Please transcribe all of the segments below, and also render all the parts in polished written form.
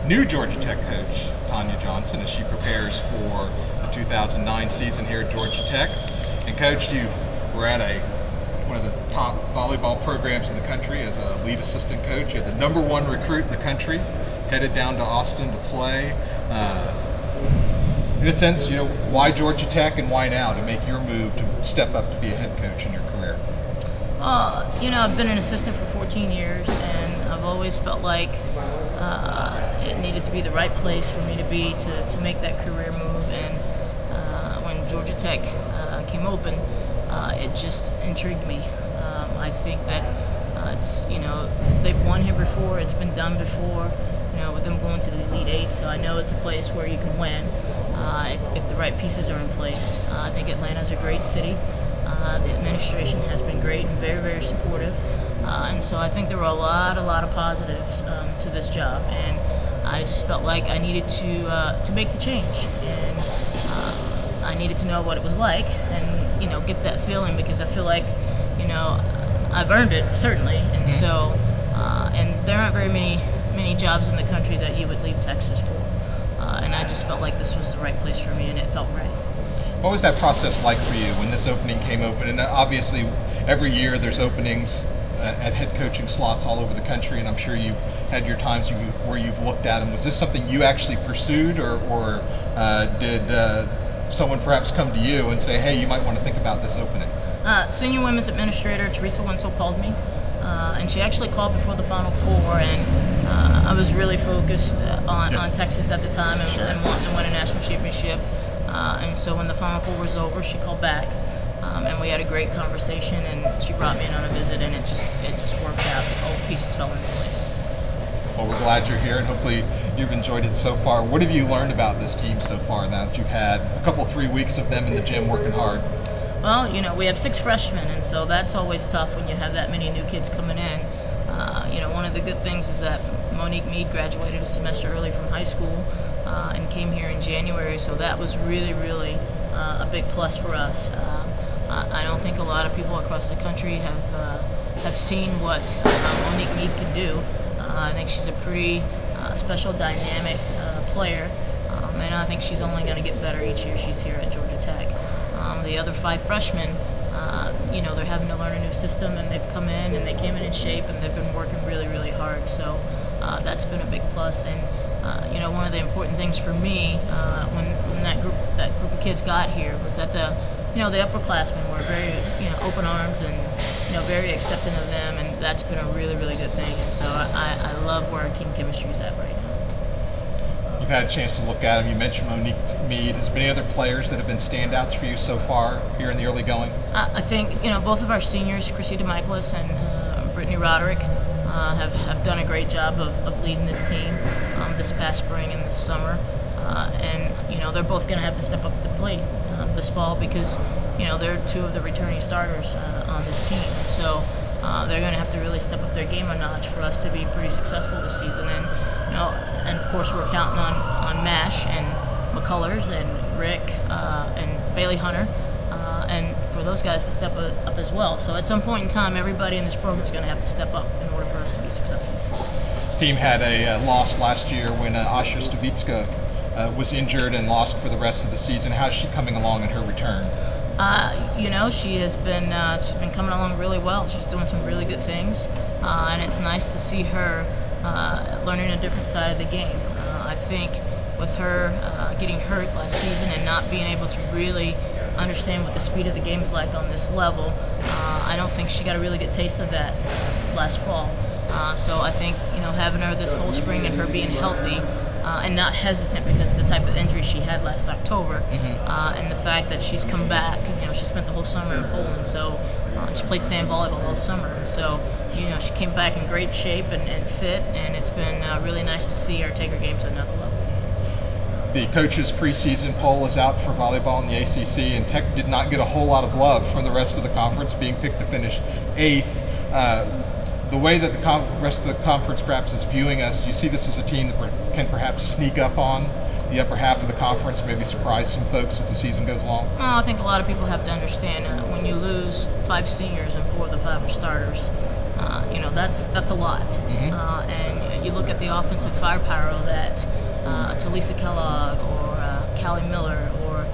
new Georgia Tech coach, Tonya Johnson, as she prepares for the 2009 season here at Georgia Tech. And Coach, you were at one of the top volleyball programs in the country as a lead assistant coach. You're the #1 recruit in the country, headed down to Austin to play. In a sense, why Georgia Tech and why now to make your move to step up to be a head coach in your career? I've been an assistant for 14 years, and I've always felt like it needed to be the right place for me to be to make that career move. And when Georgia Tech came open, it just intrigued me. I think that they've won here before. It's been done before, with them going to the Elite Eight. So I know it's a place where you can win if the right pieces are in place. I think Atlanta's a great city. The administration has been great and very, very supportive. And so I think there were a lot of positives to this job. And I just felt like I needed to make the change. And I needed to know what it was like and, get that feeling, because I feel like, I've earned it, certainly. And so, and there aren't very many jobs in the country that you would leave Texas for. And I just felt like this was the right place for me, and it felt right. What was that process like for you when this opening came open? And obviously, every year there's openings at head coaching slots all over the country, and I'm sure you've had your times where you've looked at them. Was this something you actually pursued, or did someone perhaps come to you and say, hey, you might want to think about this opening? Senior women's administrator Teresa Winslow called me, and she actually called before the Final Four, and I was really focused on Texas at the time and wanting to win a national championship. And so when the Final Four was over, she called back, and we had a great conversation, and she brought me in on a visit, and it just worked out. All the pieces fell into place. Well, we're glad you're here, and hopefully you've enjoyed it so far. What have you learned about this team so far now that you've had a 3 weeks of them in the gym working hard? Well, we have 6 freshmen, and so that's always tough when you have that many new kids coming in. One of the good things is that Monique Meade graduated a semester early from high school and came here in January, so that was really, really a big plus for us. I don't think a lot of people across the country have seen what Monique Meade can do. I think she's a pretty special, dynamic player, and I think she's only going to get better each year she's here at Georgia Tech. The other 5 freshmen, they're having to learn a new system, and they've come in and they came in shape, and they've been working really, really hard. So that's been a big plus. And one of the important things for me when that group of kids got here was that the upperclassmen were very open-armed and very accepting of them, and that's been a really, really good thing. And so I love where our team chemistry is at right now. You've had a chance to look at them. You mentioned Monique Meade. Has there been any other players that have been standouts for you so far here in the early going? I think both of our seniors, Chrissy DeMichaelis and Brittany Roderick, have done a great job of leading this team this past spring and this summer. And they're both going to have to step up to the plate this fall, because they're 2 of the returning starters on this team. And so they're going to have to really step up their game a notch for us to be pretty successful this season. And and of course we're counting on Mash and McCullers and Rick and Bailey Hunter, and for those guys to step up as well. So at some point in time, everybody in this program is going to have to step up in order for us to be successful. This team had a loss last year when Asha Stavitska was injured and lost for the rest of the season. How's she coming along in her return? She has been she's been coming along really well. She's doing some really good things, and it's nice to see her learning a different side of the game. I think with her getting hurt last season and not being able to really understand what the speed of the game is like on this level, I don't think she got a really good taste of that last fall. So I think having her this whole spring and her being healthy and not hesitant because of the type of injury she had last October, and the fact that she's come back. She spent the whole summer in Poland, so she played sand volleyball all summer, and so she came back in great shape and fit, and it's been really nice to see her take her game to another level. The coaches' preseason poll is out for volleyball in the ACC, and Tech did not get a whole lot of love from the rest of the conference, being picked to finish 8th. The way that the rest of the conference perhaps is viewing us, do you see this as a team that can perhaps sneak up on the upper half of the conference, maybe surprise some folks as the season goes along? I think a lot of people have to understand when you lose 5 seniors and 4 of the 5 are starters, that's a lot. And you look at the offensive firepower that Talisa Kellogg or Callie Miller or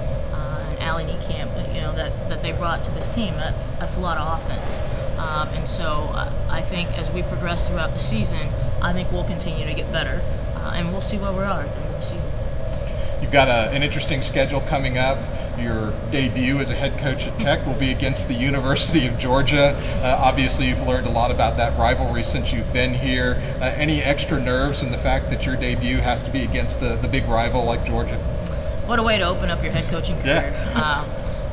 and Allie Niekamp, that they brought to this team. That's a lot of offense. And so I think as we progress throughout the season, I think we'll continue to get better, and we'll see where we are at the end of the season. You've got an interesting schedule coming up. Your debut as a head coach at Tech will be against the University of Georgia. Obviously, you've learned a lot about that rivalry since you've been here. Any extra nerves in the fact that your debut has to be against the big rival like Georgia? What a way to open up your head coaching career.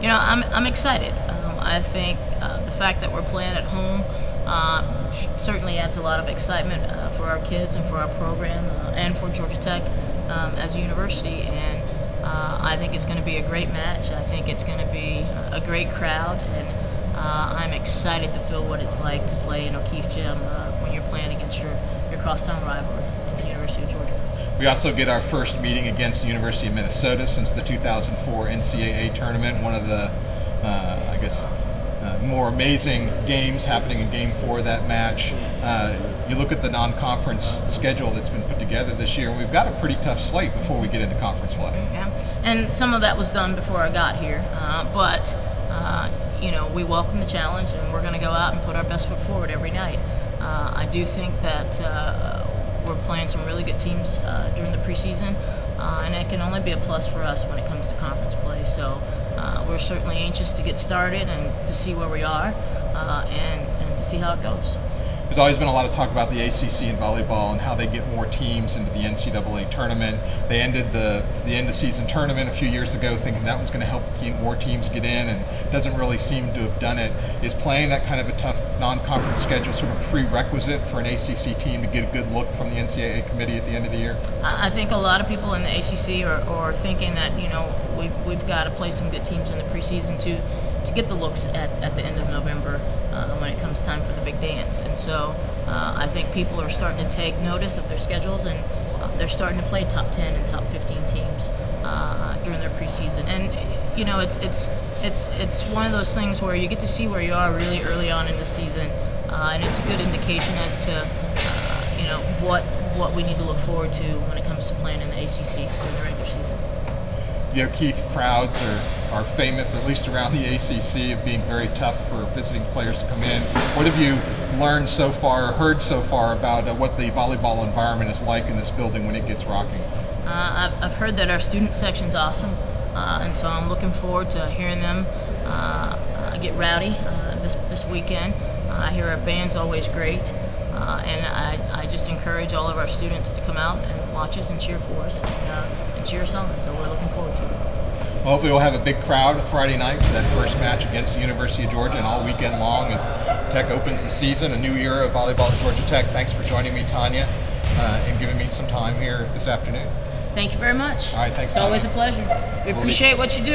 Yeah. I'm excited. I think the fact that we're playing at home certainly adds a lot of excitement for our kids and for our program and for Georgia Tech as a university. And I think it's going to be a great match. I think it's going to be a great crowd, and I'm excited to feel what it's like to play in O'Keefe Gym when you're playing against your crosstown rival at the University of Georgia. We also get our first meeting against the University of Minnesota since the 2004 NCAA tournament, one of the, more amazing games happening in Game 4 of that match. You look at the non-conference schedule that's been put together this year, and we've got a pretty tough slate before we get into conference play. Yeah, and some of that was done before I got here, but we welcome the challenge, and we're going to go out and put our best foot forward every night. I do think that we're playing some really good teams during the preseason, and it can only be a plus for us when it comes to conference play. So we're certainly anxious to get started and to see where we are and to see how it goes. There's always been a lot of talk about the ACC in volleyball and how they get more teams into the NCAA tournament. They ended the end-of-season tournament a few years ago thinking that was going to help more teams get in, and it doesn't really seem to have done it. Is playing that kind of a tough non-conference schedule sort of prerequisite for an ACC team to get a good look from the NCAA committee at the end of the year? I think a lot of people in the ACC are thinking that we've got to play some good teams in the preseason to get the looks at the end of November when it comes time for the big dance. And so I think people are starting to take notice of their schedules, and they're starting to play top 10 and top 15 teams during their preseason. And it's one of those things where you get to see where you are really early on in the season, and it's a good indication as to what we need to look forward to when it comes to playing in the ACC during the regular season. The O'Keefe crowds are famous, at least around the ACC, of being very tough for visiting players to come in. What have you learned so far, or heard so far about what the volleyball environment is like in this building when it gets rocking? I've heard that our student section's awesome, and so I'm looking forward to hearing them get rowdy this weekend. I hear our band's always great, and I just encourage all of our students to come out and watch us and cheer for us and cheer us on. So we're looking forward to it. Well, hopefully we'll have a big crowd Friday night for that first match against the University of Georgia, and all weekend long as Tech opens the season, a new era of volleyball at Georgia Tech. Thanks for joining me, Tonya, and giving me some time here this afternoon. Thank you very much. All right, thanks, It's Tonya. always a pleasure. We appreciate what you do.